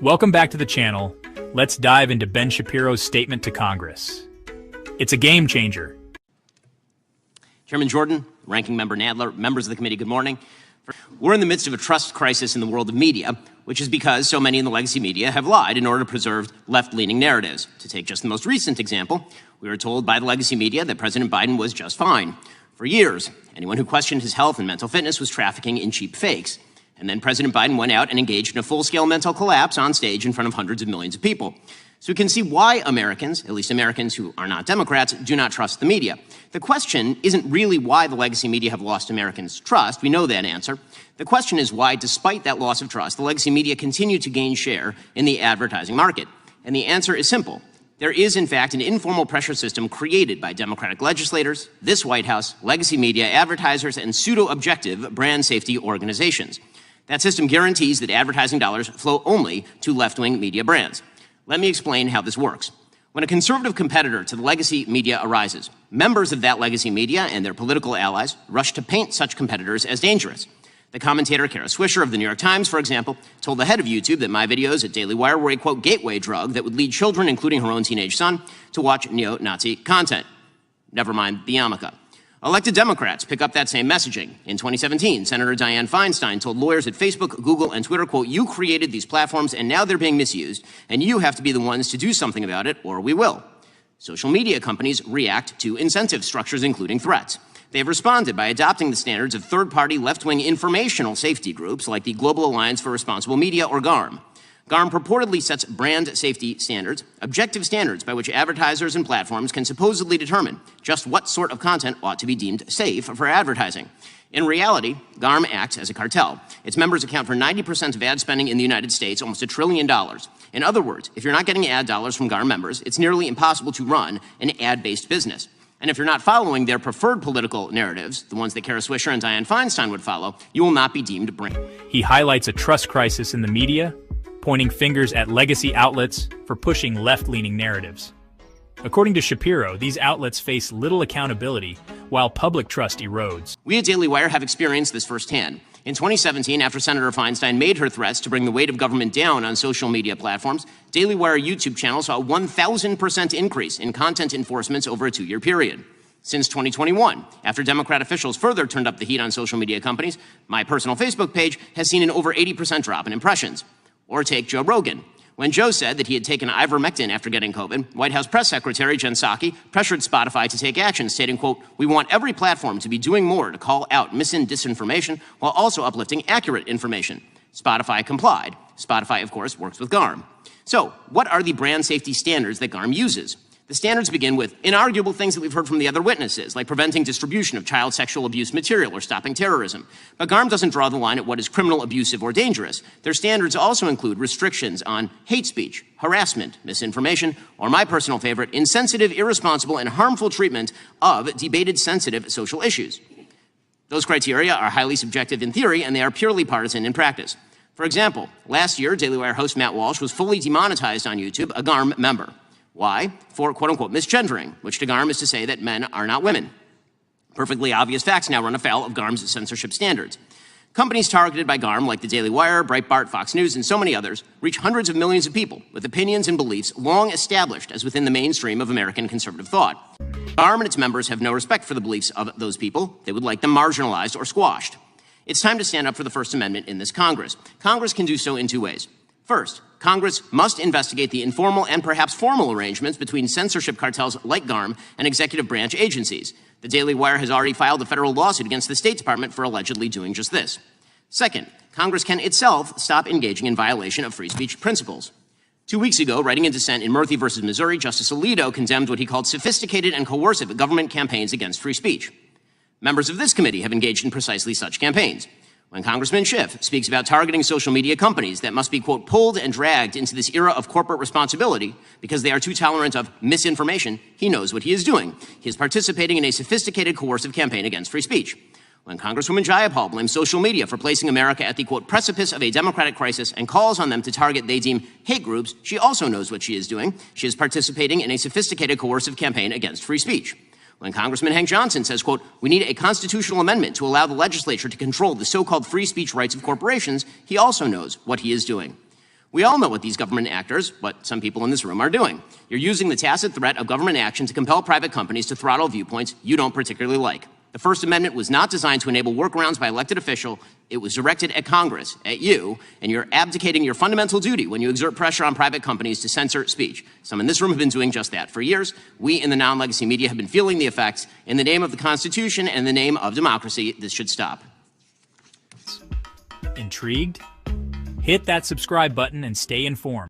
Welcome back to the channel. Let's dive into Ben Shapiro's statement to Congress. It's a game changer. Chairman Jordan, Ranking Member Nadler, members of the committee, good morning. We're in the midst of a trust crisis in the world of media, which is because so many in the legacy media have lied in order to preserve left-leaning narratives. To take just the most recent example, we were told by the legacy media that President Biden was just fine. For years, anyone who questioned his health and mental fitness was trafficking in cheap fakes. And then President Biden went out and engaged in a full-scale mental collapse on stage in front of hundreds of millions of people. So we can see why Americans, at least Americans who are not Democrats, do not trust the media. The question isn't really why the legacy media have lost Americans' trust. We know that answer. The question is why, despite that loss of trust, the legacy media continue to gain share in the advertising market. And the answer is simple. There is, in fact, an informal pressure system created by Democratic legislators, this White House, legacy media, advertisers, and pseudo-objective brand safety organizations. That system guarantees that advertising dollars flow only to left-wing media brands. Let me explain how this works. When a conservative competitor to the legacy media arises, members of that legacy media and their political allies rush to paint such competitors as dangerous. The commentator Kara Swisher of the New York Times, for example, told the head of YouTube that my videos at Daily Wire were a, quote, gateway drug that would lead children, including her own teenage son, to watch neo-Nazi content. Never mind the yarmulke. Elected Democrats pick up that same messaging. In 2017, Senator Dianne Feinstein told lawyers at Facebook, Google, and Twitter, quote, you created these platforms and now they're being misused, and you have to be the ones to do something about it, or we will. Social media companies react to incentive structures, including threats. They've responded by adopting the standards of third-party left-wing informational safety groups like the Global Alliance for Responsible Media, or GARM. GARM purportedly sets brand safety standards, objective standards by which advertisers and platforms can supposedly determine just what sort of content ought to be deemed safe for advertising. In reality, GARM acts as a cartel. Its members account for 90% of ad spending in the United States, almost $1 trillion. In other words, if you're not getting ad dollars from GARM members, it's nearly impossible to run an ad-based business. And if you're not following their preferred political narratives, the ones that Kara Swisher and Dianne Feinstein would follow, you will not be deemed brand. He highlights a trust crisis in the media, pointing fingers at legacy outlets for pushing left-leaning narratives. According to Shapiro, these outlets face little accountability while public trust erodes. We at Daily Wire have experienced this firsthand. In 2017, after Senator Feinstein made her threats to bring the weight of government down on social media platforms, Daily Wire YouTube channel saw a 1,000% increase in content enforcements over a 2-year period. Since 2021, after Democrat officials further turned up the heat on social media companies, my personal Facebook page has seen an over 80% drop in impressions. Or take Joe Rogan. When Joe said that he had taken ivermectin after getting COVID, White House Press Secretary Jen Psaki pressured Spotify to take action, stating, quote, we want every platform to be doing more to call out disinformation while also uplifting accurate information. Spotify complied. Spotify, of course, works with GARM. So, what are the brand safety standards that GARM uses? The standards begin with inarguable things that we've heard from the other witnesses, like preventing distribution of child sexual abuse material or stopping terrorism. But GARM doesn't draw the line at what is criminal, abusive, or dangerous. Their standards also include restrictions on hate speech, harassment, misinformation, or my personal favorite, insensitive, irresponsible, and harmful treatment of debated sensitive social issues. Those criteria are highly subjective in theory, and they are purely partisan in practice. For example, last year, Daily Wire host Matt Walsh was fully demonetized on YouTube, a GARM member. Why? For quote-unquote misgendering, which to GARM is to say that men are not women. Perfectly obvious facts now run afoul of GARM's censorship standards. Companies targeted by GARM, like the Daily Wire, Breitbart, Fox News, and so many others, reach hundreds of millions of people with opinions and beliefs long established as within the mainstream of American conservative thought. GARM and its members have no respect for the beliefs of those people. They would like them marginalized or squashed. It's time to stand up for the First Amendment in this Congress. Congress can do so in 2 ways. First, Congress must investigate the informal and perhaps formal arrangements between censorship cartels like GARM and executive branch agencies. The Daily Wire has already filed a federal lawsuit against the State Department for allegedly doing just this. Second, Congress can itself stop engaging in violation of free speech principles. 2 weeks ago, writing in dissent in Murphy versus Missouri, Justice Alito condemned what he called sophisticated and coercive government campaigns against free speech. Members of this committee have engaged in precisely such campaigns. When Congressman Schiff speaks about targeting social media companies that must be, quote, pulled and dragged into this era of corporate responsibility because they are too tolerant of misinformation, he knows what he is doing. He is participating in a sophisticated, coercive campaign against free speech. When Congresswoman Jayapal blames social media for placing America at the, quote, precipice of a democratic crisis and calls on them to target they deem hate groups, she also knows what she is doing. She is participating in a sophisticated, coercive campaign against free speech. When Congressman Hank Johnson says, quote, we need a constitutional amendment to allow the legislature to control the so-called free speech rights of corporations, he also knows what he is doing. We all know what these government actors, what some people in this room, are doing. You're using the tacit threat of government action to compel private companies to throttle viewpoints you don't particularly like. The First Amendment was not designed to enable workarounds by elected officials. It was directed at Congress, at you, and you're abdicating your fundamental duty when you exert pressure on private companies to censor speech. Some in this room have been doing just that for years. We in the non-legacy media have been feeling the effects. In the name of the Constitution and in the name of democracy, this should stop. Intrigued? Hit that subscribe button and stay informed.